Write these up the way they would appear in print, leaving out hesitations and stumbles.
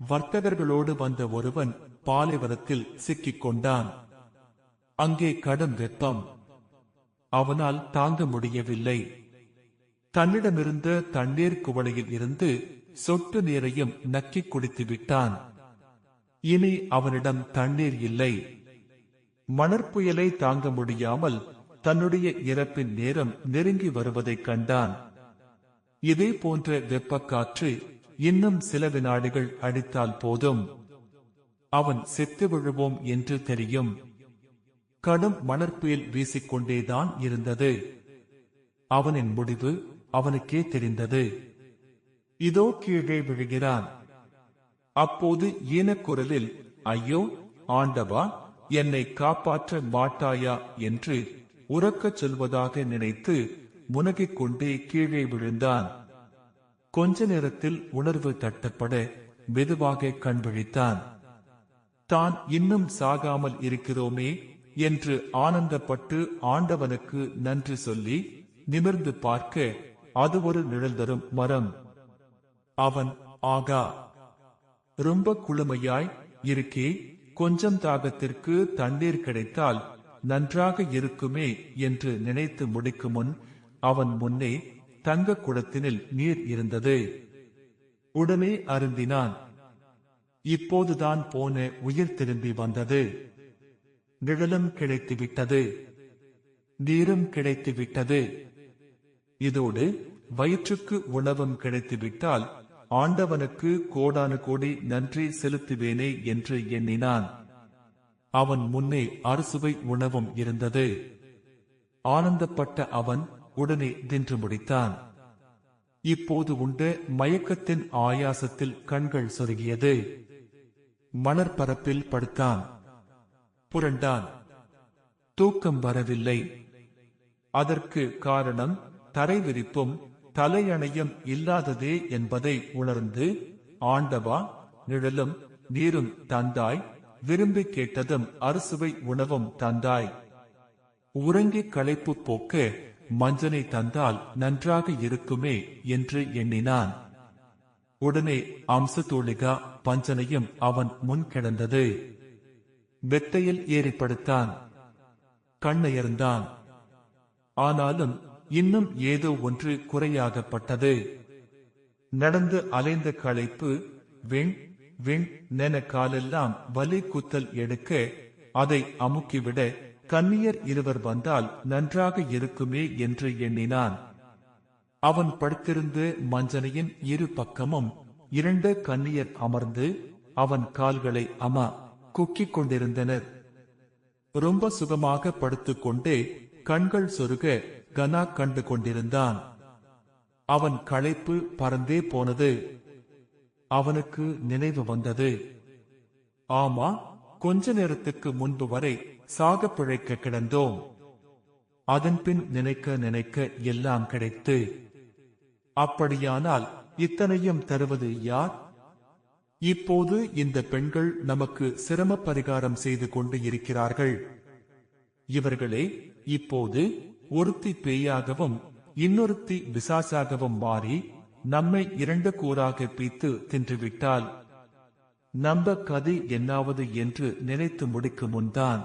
வர்த்தகர்களோடு வந்த ஒருவன் பாலைவனத்தில் சிக்கிக் கொண்டான். அங்கே கடும் வெப்பம். அவனால் தாங்க முடியவில்லை. தன்னிடமிருந்த தண்ணீர் குவளையில் இருந்து சொட்டு நீரையும் நக்கிக் குடித்து விட்டான். இனி அவனிடம் தண்ணீர் இல்லை. மணற்புயலை தாங்க முடியாமல் தன்னுடைய இறப்பின் நேரம் நெருங்கி வருவதைக் கண்டான். இதே போன்ற வெப்பக்காற்று இன்னும் சில வினாடிகள் அடித்தால் போதும், அவன் செத்து விழுவோம் என்று தெரியும். கடும் மணற்புயல் வீசிக்கொண்டேதான் இருந்தது. அவனின் முடிவு அவனுக்கே தெரிந்தது. இதோ கீழே விழுகிறான். அப்போது ஈனக்குரலில், ஐயோ ஆண்டவா, என்னை காப்பாற்ற மாட்டாயா என்று உரக்கச் சொல்வதாக நினைத்து முனகிக் கொண்டே கீழே விழுந்தான். கொஞ்ச நேரத்தில் உணர்வு தட்டப்பட மெதுவாக கண் விழித்தான். தான் இன்னும் சாகாமல் இருக்கிறோமே என்று ஆனந்தப்பட்டு ஆண்டவனுக்கு நன்றி சொல்லி நிமிர்ந்து பார்க்க அது ஒரு நிழல் தரும் மரம். அவன், ஆகா, ரொம்ப குளுமையாய் இருக்கே, கொஞ்சம் தாகத்திற்கு தண்ணீர் கிடைத்தால் நன்றாக இருக்குமே என்று நினைத்து முடிக்கும் முன் அவன் முன்னே தங்க குடத்தினில் நீர் இருந்தது. உடனே அருந்தினான். இப்போதுதான் போன உயிர் திரும்பி வந்தது. நிழலும் கிடைத்துவிட்டது, நீரும் கிடைத்துவிட்டது. இதோடு வயிற்றுக்கு உணவும் கிடைத்துவிட்டால் ஆண்டவனுக்கு கோடானு கோடி நன்றி செலுத்துவேனே என்று எண்ணினான். அவன் முன்னே அறுசுவை உணவும் இருந்தது. ஆனந்தப்பட்ட அவன் உடனே தின்று முடித்தான். இப்போது உண்ட மயக்கத்தின் ஆயாசத்தில் கண்கள் சொருகியது. மணற்பரப்பில் படுத்தான். புரண்டான். தூக்கம் வரவில்லை. அதற்கு காரணம் தரை விரிப்பும் தலையணையும் இல்லாததே என்பதை உணர்ந்து, ஆண்டவா, நிழலும் நீரும் தந்தாய், விரும்பி கேட்டதும் அறுசுவை உணவும் தந்தாய். உறங்கி களைப்பு போக்க மஞ்சனை தந்தால் நன்றாக இருக்குமே என்று எண்ணினான். உடனே அம்சதூளிகா பஞ்சனையும் அவன் முன் கிடந்தது. வெத்தையில் ஏறிப்படுத்தான். கண்ணயர்ந்தான். ஆனாலும் இன்னும் ஏதோ ஒன்று குறையாகப்பட்டது. நடந்து அலைந்த களைப்பு விண் விண் நென காலெல்லாம் வலி குத்தல் எடுக்க அதை அமுக்கிவிட கன்னியர் இருவர் வந்தால் நன்றாக இருக்குமே என்று எண்ணினான். அவன் படுத்திருந்த மஞ்சனையின் இரு பக்கமும் இரண்டு கன்னியர் அமர்ந்து அவன் கால்களை குக்கிக் கொண்டிருந்தனர். ரொம்ப சுகமாக படுத்துக்கொண்டே கண்கள் சொருக கனா கண்டு கொண்டிருந்தான். அவன் களைப்பு பறந்தே போனது. அவனுக்கு நினைவு வந்தது. ஆமா, கொஞ்ச நேரத்துக்கு முன்பு வரை சாக பிழைக்க கிடந்தோம். அதன்பின் நினைக்க நினைக்க எல்லாம் கிடைத்து. அப்படியானால் இத்தனையும் தருவது யார்? இப்போது இந்த பெண்கள் நமக்கு சிரம பரிகாரம் செய்து கொண்டு இருக்கிறார்கள். இவர்களே இப்போது ஒருத்தி பேயாகவும் இன்னொருத்தி பிசாசாகவும் மாறி நம்மை இரண்டு கூறாக பீத்து தின்றுவிட்டால் நம்ப கதை என்னாவது என்று நினைத்து முடிக்கும் முன்தான்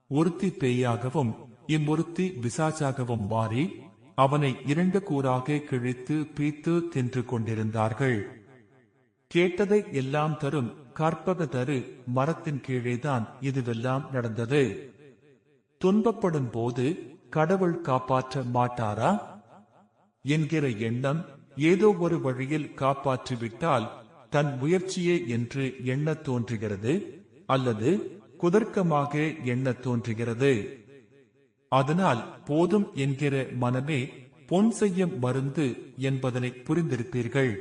ஒருத்தி பேயாகவும் இம்மொருத்தி பிசாசாகவும் மாறி அவனை இரண்டு கூறாக கிழித்து பீத்து தின்று கொண்டிருந்தார்கள். கேட்டதை எல்லாம் தரும் கற்பக தரு மரத்தின் கீழேதான் இதுவெல்லாம் நடந்தது. துன்பப்படும் போது கடவுள் காப்பாற்ற மாட்டாரா என்கிற எண்ணம் ஏதோ ஒரு வழியில் காப்பாற்றிவிட்டால் தன் முயற்சியே என்று எண்ணத் தோன்றுகிறது, அல்லது குதர்க்கமாக எண்ணத் தோன்றுகிறது. அதனால் போதும் என்கிற மனமே பொன் செய்யும் மருந்து என்பதனை புரிந்திருப்பீர்கள்.